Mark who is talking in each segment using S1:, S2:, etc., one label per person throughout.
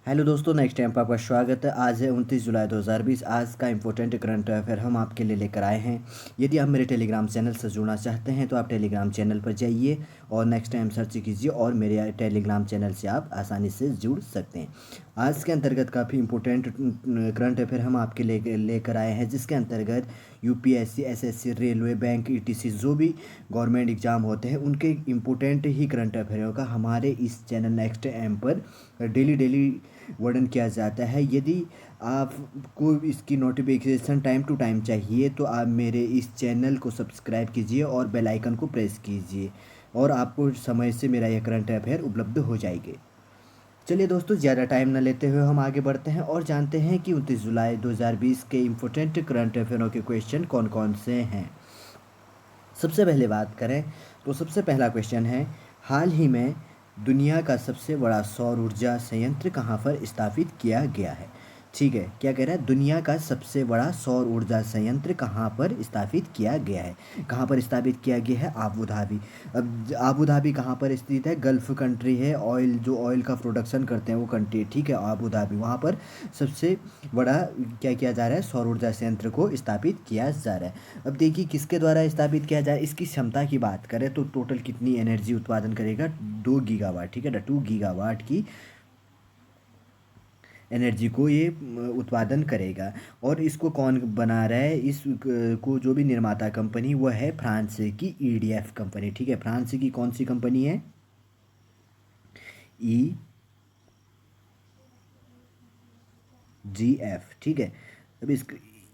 S1: Hello दोस्तों, next time पर आपका स्वागत है। आज है 29 जुलाई 2020। आज का इंपॉर्टेंट करंट अफेयर हम आपके लिए लेकर आए हैं। यदि आप मेरे टेलीग्राम चैनल से जुड़ना चाहते हैं तो आप टेलीग्राम चैनल पर जाइए और नेक्स्ट टाइम सर्च कीजिए और मेरे टेलीग्राम चैनल से आप आसानी से जुड़ सकते हैं। आज के अंतर्गत काफ़ी इंपॉर्टेंट करंट अफेयर हम आपके लेकर आए हैं, जिसके अंतर्गत UPSC, SSC, railway, bank, etc जो भी गवर्नमेंट एग्जाम होते हैं उनके इम्पोर्टेंट ही करंट अफेयरों का हमारे इस चैनल नेक्स्ट टाइम पर डेली डेली वर्णन किया जाता है। यदि आपको इसकी नोटिफिकेशन टाइम टू टाइम चाहिए तो आप मेरे इस चैनल को सब्सक्राइब कीजिए और बेल आइकन को प्रेस कीजिए और आपको समय से मेरा यह करंट अफेयर उपलब्ध हो जाएंगे। चलिए दोस्तों, ज़्यादा टाइम न लेते हुए हम आगे बढ़ते हैं और जानते हैं कि 29 जुलाई 2020 के इम्पोर्टेंट करंट अफेयरों के क्वेश्चन कौन कौन से हैं। सबसे पहले बात करें तो सबसे पहला क्वेश्चन है, हाल ही में दुनिया का सबसे बड़ा सौर ऊर्जा संयंत्र कहाँ पर स्थापित किया गया है। ठीक है, क्या कह रहा है, दुनिया का सबसे बड़ा सौर ऊर्जा संयंत्र कहाँ पर स्थापित किया गया है। कहाँ पर स्थापित किया गया है, आबू धाबी। अब आबू धाबी कहाँ पर स्थित है, गल्फ कंट्री है, ऑयल जो ऑयल का प्रोडक्शन करते हैं वो कंट्री है। ठीक है, आबू धाबी, वहाँ पर सबसे बड़ा क्या किया जा रहा है, सौर ऊर्जा संयंत्र को स्थापित किया जा रहा है। अब देखिए किसके द्वारा स्थापित किया जाए, इसकी क्षमता की बात करें तो टोटल कितनी एनर्जी उत्पादन करेगा, 2 गीगावाट। ठीक है ना, 2 गीगावाट की एनर्जी को ये उत्पादन करेगा। और इसको कौन बना रहा है, इस को जो भी निर्माता कंपनी वो है फ्रांस की ईडीएफ कंपनी। ठीक है, फ्रांस की कौन सी कंपनी है, ई जी एफ। ठीक है, अब इस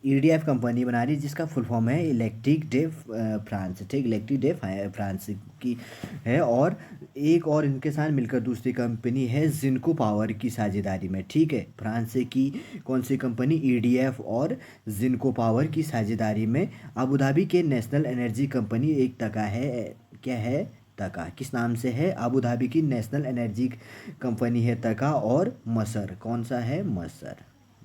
S1: ईडीएफ कंपनी बना रही है जिसका फुल फॉर्म है इलेक्ट्रिक डे फ्रांस। ठीक, इलेक्ट्रिक डे फ्रांस की है। और एक और इनके साथ मिलकर दूसरी कंपनी है जिनको पावर की साझेदारी में। ठीक है, फ्रांस की कौन सी कंपनी, ईडीएफ और जिनको पावर की साझेदारी में अबू धाबी के नेशनल एनर्जी कंपनी एक तका है। क्या है, तका किस नाम से है, अबू धाबी की नेशनल एनर्जी कंपनी है तका। और मसर कौन सा है, मसर।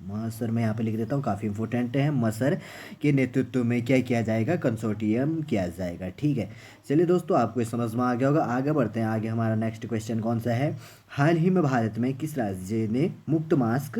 S1: मसर मैं यहाँ पे लिख देता हूँ, काफ़ी इंपॉर्टेंट है। मसर के नेतृत्व में क्या किया जाएगा, कंसोर्टियम किया जाएगा। ठीक है, चलिए दोस्तों, आपको ये समझ में आ गया होगा। आगे बढ़ते हैं, आगे हमारा नेक्स्ट क्वेश्चन कौन सा है, हाल ही में भारत में किस राज्य ने मुक्त मास्क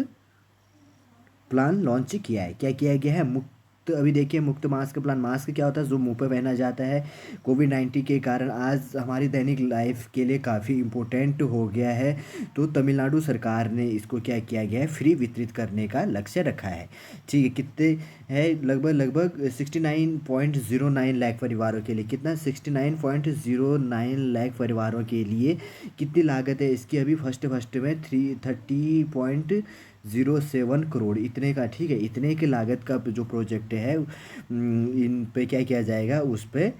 S1: प्लान लॉन्च किया है। क्या किया गया है, मुक्त। अभी देखिए, मुक्त मास्क प्लान, मास्क क्या होता है, जो मुंह पे पहना जाता है। कोविड-19 के कारण आज हमारी दैनिक लाइफ के लिए काफ़ी इम्पोर्टेंट हो गया है। तो तमिलनाडु सरकार ने इसको क्या किया गया है, फ्री वितरित करने का लक्ष्य रखा है। ठीक है, कितने है, लगभग लगभग 69.09 लाख परिवारों के लिए। कितना, 69.09 लाख परिवारों के लिए। कितनी लागत है इसकी, अभी फर्स्ट फर्स्ट में 30.07 करोड़ इतने का। ठीक है, इतने की लागत का जो प्रोजेक्ट है इन पे क्या किया जाएगा, उस पे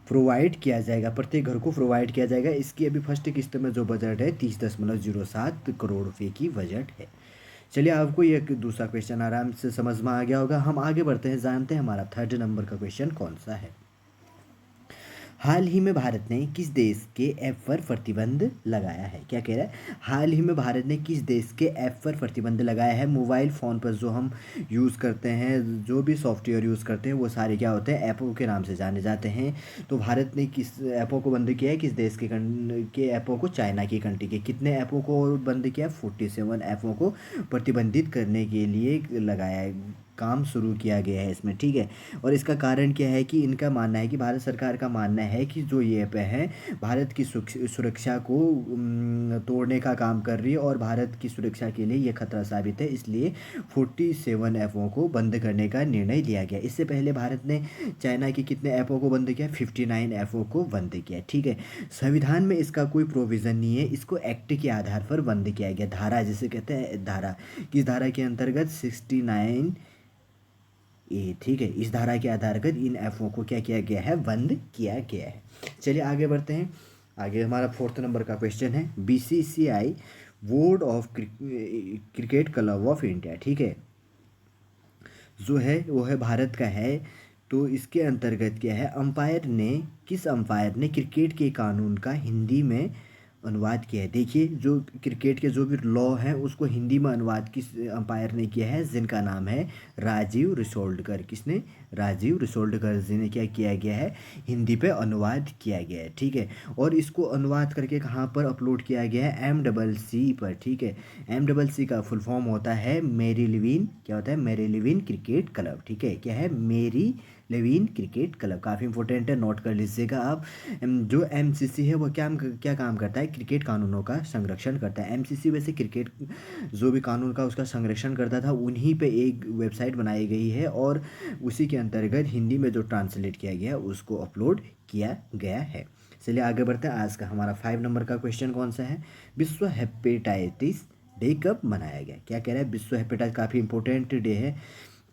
S1: प्रोवाइड किया जाएगा, प्रत्येक घर को प्रोवाइड किया जाएगा। इसकी अभी फर्स्ट किस्त में जो बजट है 30.07 करोड़ रुपये की बजट है। चलिए, आपको ये दूसरा क्वेश्चन आराम से समझ में आ गया होगा। हम आगे बढ़ते हैं, जानते हैं हमारा थर्ड नंबर का क्वेश्चन कौन सा है। हाल ही में भारत ने किस देश के ऐप पर प्रतिबंध लगाया है। क्या कह रहा है, हाल ही में भारत ने किस देश के ऐप पर प्रतिबंध लगाया है। मोबाइल फ़ोन पर जो हम यूज़ करते हैं, जो भी सॉफ्टवेयर यूज़ करते हैं, वो सारे क्या होते हैं, ऐपों के नाम से जाने जाते हैं। तो भारत ने किस ऐपों को बंद किया है, किस देश के ऐपों को, चाइना की कंट्री के। कितने ऐपों को बंद किया है, 47 ऐपों को प्रतिबंधित करने के लिए लगाया है, काम शुरू किया गया है इसमें। ठीक है, और इसका कारण क्या है कि इनका मानना है कि भारत सरकार का मानना है कि जो ये ऐप है भारत की सुरक्षा को तोड़ने का काम कर रही है और भारत की सुरक्षा के लिए ये खतरा साबित है। इसलिए 47 ऐपों को बंद करने का निर्णय लिया गया। इससे पहले भारत ने चाइना की कितने ऐपों को बंद किया, 59 ऐपों को बंद किया। ठीक है, संविधान में इसका कोई प्रोविज़न नहीं है, इसको एक्ट के आधार पर बंद किया गया। धारा जिसे कहते हैं, धारा, किस धारा के अंतर्गत, 69 ए। ठीक है, इस धारा के आधार पर इन ऐपों को क्या किया गया है, बंद किया गया है। चलिए आगे बढ़ते हैं, आगे हमारा फोर्थ नंबर का क्वेश्चन है, BCCI board of cricket club of India. ठीक है, जो है वो है भारत का है। तो इसके अंतर्गत क्या है, अंपायर ने, किस अंपायर ने क्रिकेट के कानून का हिंदी में अनुवाद किया है। देखिए जो क्रिकेट के जो भी लॉ हैं उसको हिंदी में अनुवाद किस अंपायर ने किया है, जिनका नाम है राजीव रिसोल्डकर। किसने? राजीव रिसोल्डकर जी ने क्या किया गया है, हिंदी पे अनुवाद किया गया है। ठीक है, और इसको अनुवाद करके कहाँ पर अपलोड किया गया है, MCC पर। ठीक है, MCC का फुल फॉर्म होता है मेरी लिविन, क्या होता है, मेरी लिविन क्रिकेट क्लब। ठीक है, क्या है, मेरी लेविन क्रिकेट क्लब। काफ़ी इंपॉर्टेंट है, नोट कर लीजिएगा आप। जो MCC है वो क्या काम करता है, क्रिकेट कानूनों का संरक्षण करता है। MCC वैसे क्रिकेट जो भी कानून का उसका संरक्षण करता था, उन्हीं पे एक वेबसाइट बनाई गई है और उसी के अंतर्गत हिंदी में जो ट्रांसलेट किया गया है उसको अपलोड किया गया है। चलिए आगे बढ़ते हैं। आज का हमारा 5 नंबर का क्वेश्चन कौन सा है, विश्व हेपेटाइटिस डे कब मनाया गया। क्या कह रहा है, विश्व हेपेटाइटिस काफ़ी इंपॉर्टेंट डे है,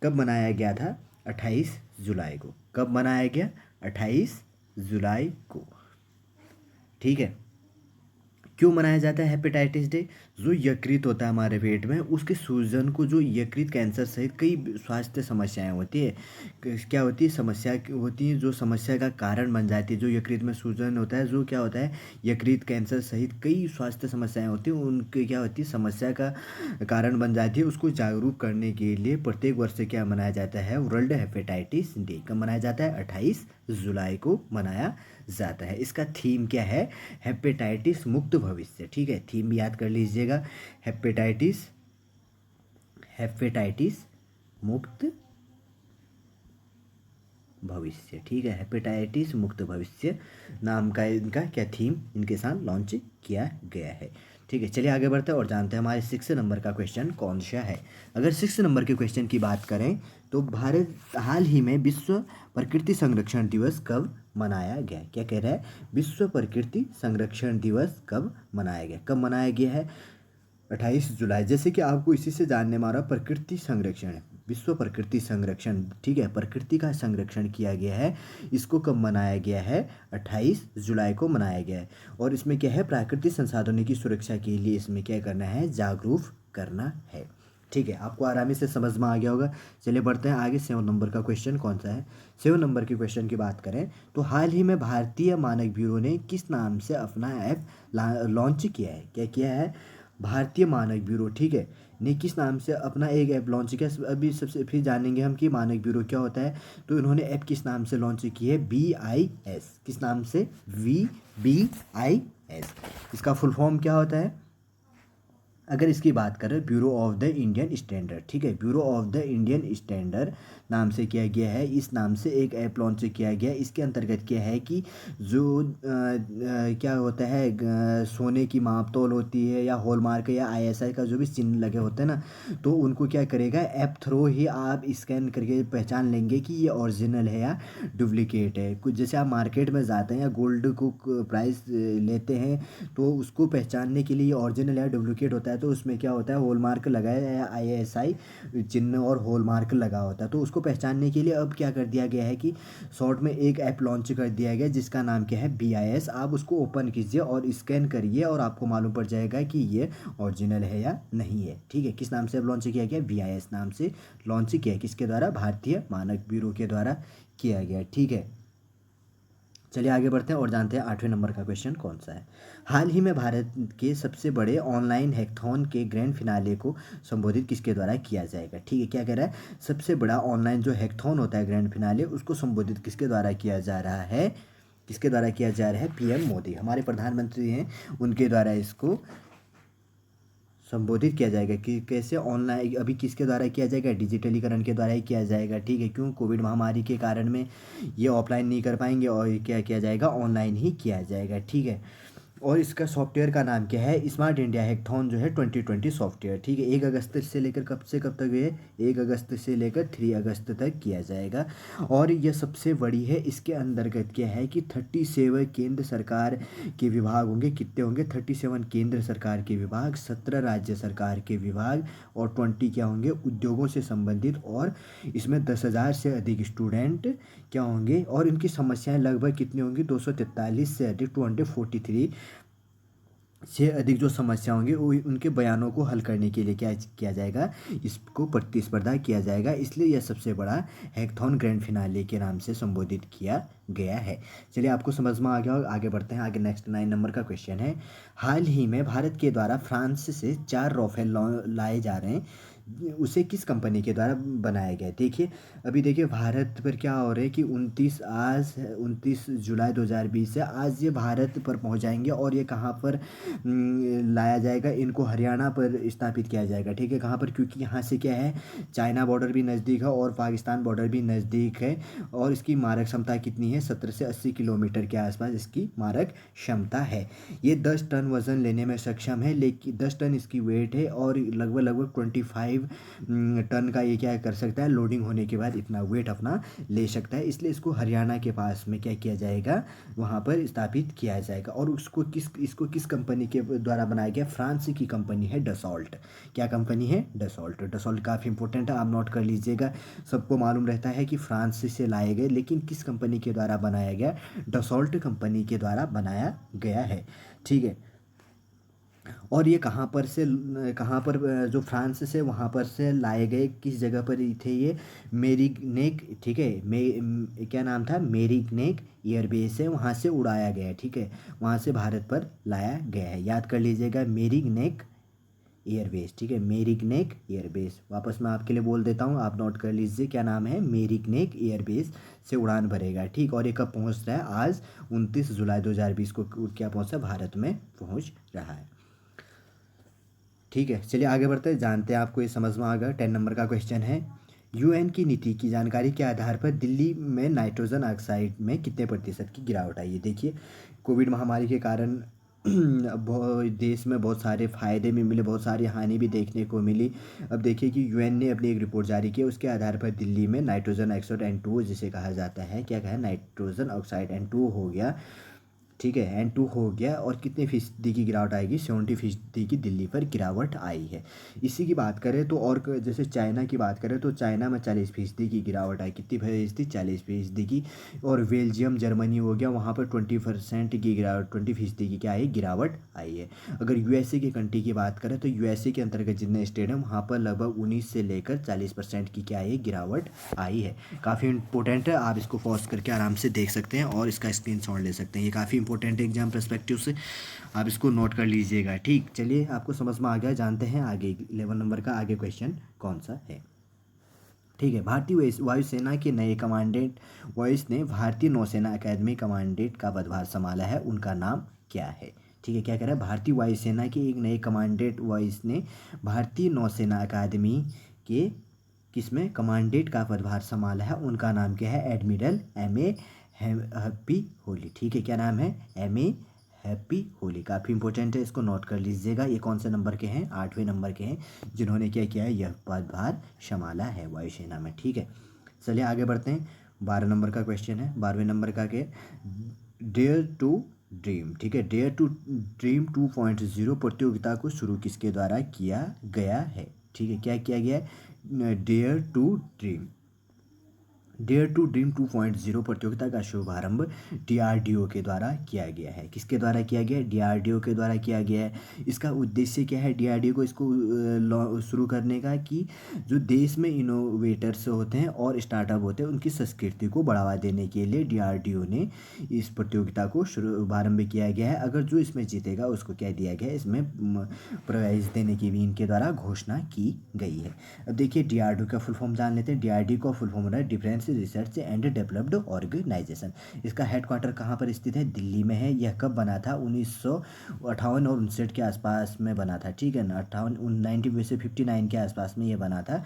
S1: कब मनाया गया था, 28 जुलाई को। कब मनाया गया, 28 जुलाई को। ठीक है, क्यों मनाया जाता है हेपेटाइटिस डे, जो यकृत होता है हमारे पेट में उसके सूजन को, जो यकृत कैंसर सहित कई स्वास्थ्य समस्याएं होती है, क्या होती है, समस्या होती है जो समस्या का कारण बन जाती है। जो यकृत में सूजन होता है, जो क्या होता है, यकृत कैंसर सहित कई स्वास्थ्य समस्याएं होती हैं, उनके क्या होती है, समस्या का कारण बन जाती है। उसको जागरूक करने के लिए प्रत्येक वर्ष से क्या मनाया जाता है, वर्ल्ड हेपेटाइटिस डे। कब मनाया जाता है, 28 जुलाई को मनाया जाता है। इसका थीम क्या है, हेपेटाइटिस मुक्त भविष्य। ठीक है, थीम भी याद कर लीजिएगा, हेपेटाइटिस हेपेटाइटिस मुक्त भविष्य। ठीक है, हेपेटाइटिस मुक्त भविष्य नाम का इनका क्या थीम इनके साथ लॉन्च किया गया है। ठीक है, चलिए आगे बढ़ते हैं और जानते हैं हमारे 6 नंबर का क्वेश्चन कौन सा है। अगर 6 नंबर के क्वेश्चन की बात करें तो भारत हाल ही में विश्व प्रकृति संरक्षण दिवस कब मनाया गया। क्या कह रहा है, विश्व प्रकृति संरक्षण दिवस कब मनाया गया। कब मनाया गया है, 28 जुलाई। जैसे कि आपको इसी से जानने में आ रहा, प्रकृति संरक्षण है, विश्व प्रकृति संरक्षण। ठीक है, प्रकृति का संरक्षण किया गया है, इसको कब मनाया गया है, 28 जुलाई को मनाया गया है। और इसमें क्या है, प्राकृतिक संसाधनों की सुरक्षा के लिए इसमें क्या करना है, जागरूक करना है। ठीक है, आपको आरामी से समझ में आ गया होगा। चलिए बढ़ते हैं आगे। 7 नंबर का क्वेश्चन कौन सा है। 7 नंबर के क्वेश्चन की बात करें तो हाल ही में भारतीय मानक ब्यूरो ने किस नाम से अपना ऐप लॉन्च किया है। क्या किया है, भारतीय मानक ब्यूरो, ठीक है, ने किस नाम से अपना एक ऐप लॉन्च किया। अभी सबसे फिर जानेंगे हम कि मानक ब्यूरो क्या होता है। तो इन्होंने ऐप किस नाम से लॉन्च की है, BIS। किस नाम से, BIS। इसका फुल फॉर्म क्या होता है, अगर इसकी बात करें, bureau of the Indian standard. ठीक है, bureau of the Indian standard नाम से किया गया है। इस नाम से एक ऐप लॉन्च किया गया है। इसके अंतर्गत क्या है कि जो क्या होता है, सोने की माप तोल होती है या हॉलमार्क या ISI का जो भी चिन्ह लगे होते हैं ना, तो उनको क्या करेगा, ऐप थ्रू ही आप स्कैन करके पहचान लेंगे कि ये ओरिजिनल है या डुप्लीकेट है। कुछ जैसे आप मार्केट में जाते हैं या गोल्ड को प्राइस लेते हैं, तो उसको पहचानने के लिए ओरिजिनल या डुप्लीकेट होता है, तो उसमें क्या होता है, हॉलमार्क लगा है या ISI चिन्ह और हॉलमार्क लगा होता है। तो उसको पहचानने के लिए अब क्या कर दिया गया है कि शॉर्ट में एक ऐप लॉन्च कर दिया गया जिसका नाम क्या है, BIS। आप उसको ओपन कीजिए और स्कैन करिए और आपको मालूम पड़ जाएगा कि ये ओरिजिनल है या नहीं है। ठीक है, किस नाम से अब लॉन्च किया गया, BIS नाम से लॉन्च किया, किसके द्वारा, भारतीय मानक ब्यूरो के द्वारा किया गया। ठीक है, चलिए आगे बढ़ते हैं और जानते हैं 8वें नंबर का क्वेश्चन कौन सा है। हाल ही में भारत के सबसे बड़े ऑनलाइन हैकाथॉन के ग्रैंड फिनाले को संबोधित किसके द्वारा किया जाएगा। ठीक है, क्या कह रहा है, सबसे बड़ा ऑनलाइन जो हैकाथॉन होता है ग्रैंड फिनाले, उसको संबोधित किसके द्वारा किया जा रहा है, किसके द्वारा किया जा रहा है, PM मोदी, हमारे प्रधानमंत्री हैं, उनके द्वारा इसको संबोधित किया जाएगा। कि कैसे, ऑनलाइन, अभी किसके द्वारा किया जाएगा, डिजिटलीकरण के द्वारा ही किया जाएगा। ठीक है, क्यों, कोविड महामारी के कारण में ये ऑफलाइन नहीं कर पाएंगे और क्या किया जाएगा, ऑनलाइन ही किया जाएगा। ठीक है, और इसका सॉफ्टवेयर का नाम क्या है, स्मार्ट इंडिया हैकाथॉन जो है 2020 सॉफ्टवेयर। ठीक है, 1 अगस्त से लेकर कब से कब तक ये, 1 अगस्त से लेकर 3 अगस्त तक किया जाएगा। और यह सबसे बड़ी है। इसके अंतर्गत क्या है कि 37 केंद्र सरकार के विभाग होंगे। कितने होंगे, 37 केंद्र सरकार के विभाग, 17 राज्य सरकार के विभाग और 20 क्या होंगे, उद्योगों से संबंधित। और इसमें 10,000 से अधिक स्टूडेंट क्या होंगे, और इनकी समस्याएं लगभग कितनी होंगी, 243 से अधिक, 243 से अधिक जो समस्या होंगी वो उनके बयानों को हल करने के लिए क्या किया जाएगा, इसको प्रतिस्पर्धा किया जाएगा। इसलिए यह सबसे बड़ा हैकथॉन ग्रैंड फिनाले के नाम से संबोधित किया गया है। चलिए आपको समझ में आ गया होगा, आगे बढ़ते हैं। आगे नेक्स्ट 9 नंबर का क्वेश्चन है, हाल ही में भारत के द्वारा फ्रांस से 4 राफेल लाए जा रहे हैं, उसे किस कंपनी के द्वारा बनाया गया है। देखिए अभी देखिए भारत पर क्या हो रहा है कि 29 जुलाई 2020 से आज ये भारत पर पहुंच जाएंगे और ये कहाँ पर लाया जाएगा, इनको हरियाणा पर स्थापित किया जाएगा। ठीक है, कहाँ पर, क्योंकि यहाँ से क्या है, चाइना बॉर्डर भी नज़दीक है और पाकिस्तान बॉर्डर भी नज़दीक है। और इसकी मारक क्षमता कितनी है, 70 से 80 किलोमीटर के आसपास इसकी मारक क्षमता है। ये 10 टन वज़न लेने में सक्षम है, लेकिन 10 टन इसकी वेट है और लगभग लगभग 25 टन का ये क्या कर सकता है, लोडिंग होने के बाद इतना वेट अपना ले सकता है। इसलिए इसको हरियाणा के पास में क्या किया जाएगा, वहाँ पर स्थापित किया जाएगा। और इसको किस कंपनी के द्वारा बनाया गया, फ्रांस की कंपनी है डसॉल्ट। क्या कंपनी है, डसॉल्ट। डसॉल्ट काफ़ी इंपॉर्टेंट है, आप नोट कर लीजिएगा। सबको मालूम रहता है कि फ्रांस से लाए गए, लेकिन किस कंपनी के द्वारा बनाया गया, डसॉल्ट कंपनी के द्वारा बनाया गया है। ठीक है, और ये कहाँ पर जो फ्रांस से वहाँ पर से लाए गए, किस जगह पर ही थे ये, मेरिग्नेक। ठीक है, क्या नाम था, मेरिग्नेक एयरबेस है, वहाँ से उड़ाया गया है। ठीक है, वहाँ से भारत पर लाया गया है, याद कर लीजिएगा, मेरिग्नेक एयरबेस। ठीक है, मेरिग्नेक एयरबेस, वापस मैं आपके लिए बोल देता हूँ, आप नोट कर लीजिए, क्या नाम है, मेरिग्नेक एयरबेस से उड़ान भरेगा। ठीक, और ये कब पहुँच रहा है, आज 29 जुलाई 2020 को क्या पहुँचा, भारत में पहुँच रहा है। ठीक है, चलिए आगे बढ़ते हैं, जानते हैं आपको ये समझ में आ गया। 10 नंबर का क्वेश्चन है, यूएन की नीति की जानकारी के आधार पर दिल्ली में नाइट्रोजन ऑक्साइड में कितने प्रतिशत की गिरावट आई है। देखिए कोविड महामारी के कारण देश में बहुत सारे फायदे भी मिले, बहुत सारी हानि भी देखने को मिली। अब देखिए कि यूएन ने अपनी एक रिपोर्ट जारी की, उसके आधार पर दिल्ली में नाइट्रोजन ऑक्साइड N2 जिसे कहा जाता है, क्या कहा है, नाइट्रोजन ऑक्साइड N2 हो गया। ठीक है, N2 हो गया, और कितने फीसदी की गिरावट आएगी, 70% की दिल्ली पर गिरावट आई है। इसी की बात करें तो, और जैसे चाइना की बात करें तो चाइना में 40% की गिरावट आई, कितनी फीसदी, 40% की। और बेल्जियम जर्मनी हो गया, वहाँ पर 20% की गिरावट, 20% की क्या आई, गिरावट आई है। अगर यूएसए की कंट्री की बात करें तो यूएसए के अंतर्गत जितने स्टेट हैं वहाँ पर लगभग 19 से लेकर 40% की क्या है, गिरावट आई है। काफ़ी इंपॉर्टेंट है, आप इसको पॉज करके आराम से देख सकते हैं और इसका स्क्रीनशॉट ले सकते हैं। ये काफ़ी इंपॉर्टेंट है एग्जाम पर्सपेक्टिव से, आप इसको नोट कर लीजिएगा। ठीक, चलिए आपको समझ में आ गया, जानते हैं आगे 11 नंबर का आगे क्वेश्चन कौन सा है। ठीक है, भारतीय वायुसेना के नए कमांडेंट वॉइस ने भारतीय नौसेना अकादमी कमांडेंट का पदभार संभाला है, उनका नाम क्या है। ठीक है, क्या कह रहा है, भारतीय वायुसेना के एक नए कमांडेंट वॉइस ने भारतीय नौसेना अकादमी के किसमें कमांडेंट का पदभार संभाला है, उनका नाम क्या है, एडमिरल M.A. हैप्पी होली। ठीक है, क्या नाम है, M.A. हैप्पी होली। काफ़ी इंपॉर्टेंट है, इसको नोट कर लीजिएगा। ये कौन से नंबर के हैं, 8वें नंबर के हैं, जिन्होंने क्या किया है, यह पदभार संभाला है वायुसेना में। ठीक है, चलिए आगे बढ़ते हैं। 12 नंबर का क्वेश्चन है, 12वें नंबर का क्या, डेयर टू ड्रीम। ठीक है, डेयर टू ड्रीम 2.0 प्रतियोगिता को शुरू किसके द्वारा किया गया है। ठीक है, क्या किया गया है, डेयर टू ड्रीम 2.0 प्रतियोगिता का शुभारंभ डीआरडीओ के द्वारा किया गया है। किसके द्वारा किया गया है, डीआरडीओ के द्वारा किया गया है। इसका उद्देश्य क्या है, डीआरडीओ को इसको शुरू करने का, कि जो देश में इनोवेटर्स होते हैं और स्टार्टअप होते हैं उनकी संस्कृति को बढ़ावा देने के लिए डीआरडीओ ने इस प्रतियोगिता को शुभारंभ किया गया है। अगर जो इसमें जीतेगा उसको क्या दिया गया है, इसमें प्राइज देने की भी इनके द्वारा घोषणा की गई है। अब देखिए डीआरडीओ का फुल फॉर्म जान लेते हैं। डीआरडीओ का फुल फॉर्म होता है defence research and developed organisation. इसका हेडक्वार्टर कहाँ पर स्थित है, दिल्ली में है। यह कब बना था, 1958 और 1959 के आसपास में बना था। ठीक है ना, 1959 के आसपास में ये बना था।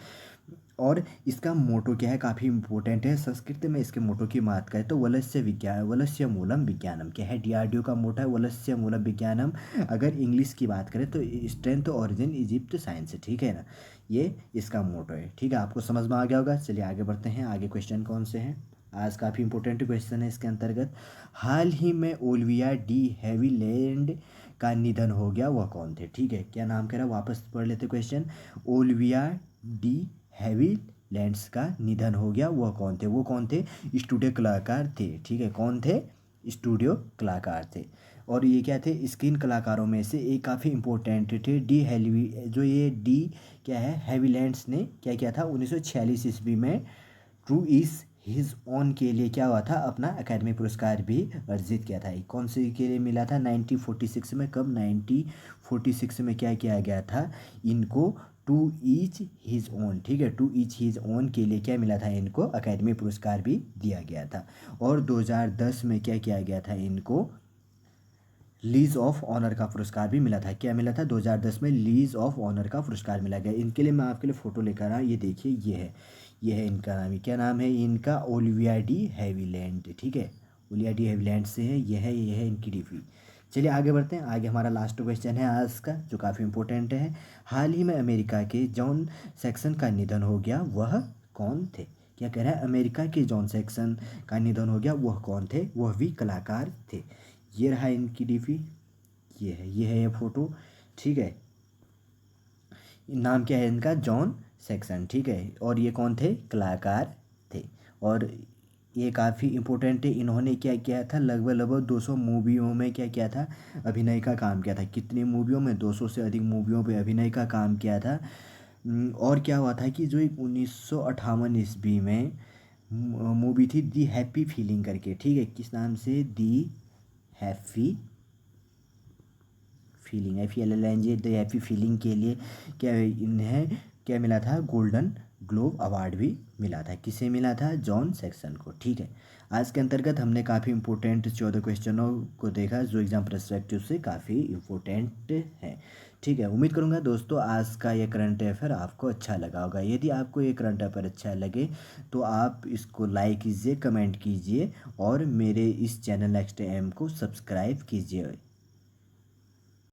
S1: और इसका मोटो क्या है, काफ़ी इंपॉर्टेंट है, संस्कृत में इसके मोटो की बात करें तो वलस्य मूलम विज्ञानम। क्या है, डीआरडीओ का मोटो है वलस्य मूलम विज्ञानम। अगर इंग्लिश की बात करें तो स्ट्रेंथ ओरिजिन इजिप्ट साइंस। ठीक है ना, ये इसका मोटो है। ठीक है, आपको समझ में आ गया होगा। चलिए आगे बढ़ते हैं, आगे क्वेश्चन कौन से हैं, आज काफ़ी इंपॉर्टेंट क्वेश्चन है इसके अंतर्गत। हाल ही में ओलिविया डी हैविलैंड का निधन हो गया, वह कौन थे। ठीक है, क्या नाम कह रहा है, वापस पढ़ लेते क्वेश्चन। ओलिविया डी हैविलैंड्स का निधन हो गया, वह कौन थे, स्टूडियो कलाकार थे। ठीक है, कौन थे, स्टूडियो कलाकार थे। और ये क्या थे, स्क्रीन कलाकारों में से एक काफ़ी इम्पोर्टेंट थे। डी हेलवी जो ये डी क्या है हैविलैंड्स ने क्या किया था 1946 ईस्वी में ट्रू इज हिज ओन के लिए क्या हुआ था, अपना अकेडमी पुरस्कार भी अर्जित किया था। ये कौन से के लिए मिला था 1946 में, कब 1946 में क्या किया गया था इनको, टू ईच हिज ओन, ठीक है, टू ईच हिज ओन के लिए क्या मिला था इनको, अकेडमी पुरस्कार भी दिया गया था। और 2010 में क्या किया गया था इनको, लीज ऑफ ऑनर का पुरस्कार भी मिला था। क्या मिला था 2010 में, लीज ऑफ ऑनर का पुरस्कार मिला गया। इनके लिए मैं आपके लिए फ़ोटो लेकर आया, ये देखिए ये है इनका नाम, क्या नाम है इनका, ओलिविया डी हैविलैंड, ठीक है, ओलिविया डी हैविलैंड से है, ये है इनकी डिग्री। चलिए आगे बढ़ते हैं। आगे हमारा लास्ट क्वेश्चन है आज का जो काफ़ी इंपॉर्टेंट है। हाल ही में अमेरिका के जॉन सैक्सन का निधन हो गया, वह कौन थे। क्या कह रहा है, अमेरिका के जॉन सैक्सन का निधन हो गया, वह कौन थे, वह भी कलाकार थे। ये रहा इनकी डीपी, ये है ये फ़ोटो, ठीक है। नाम क्या है इनका, जॉन सैक्सन, ठीक है। और ये कौन थे, कलाकार थे। और ये काफ़ी इम्पोर्टेंट है, इन्होंने क्या किया था, लगभग 200 मूवियों में क्या किया था, अभिनय का काम किया था। कितनी मूवियों में, 200 से अधिक मूवियों पे अभिनय का काम किया था। और क्या हुआ था कि जो एक 1958 ईस्वी में मूवी थी दी हैप्पी फीलिंग करके, ठीक है, किस नाम से, the happy feeling, FELLNG, the happy feeling के लिए क्या इन्हें क्या मिला था, गोल्डन ग्लोब अवार्ड भी मिला था। किसे मिला था, जॉन सैक्सन को, ठीक है। आज के अंतर्गत हमने काफ़ी इंपॉर्टेंट 14 क्वेश्चनों को देखा जो एग्जाम पर्सपेक्टिव से काफ़ी इम्पोर्टेंट है, ठीक है। उम्मीद करूंगा दोस्तों आज का ये करंट अफेयर आपको अच्छा लगा होगा। यदि आपको ये करंट अफेयर अच्छा लगे तो आप इसको लाइक कीजिए, कमेंट कीजिए और मेरे इस चैनल नेक्स्ट AM को सब्सक्राइब कीजिए।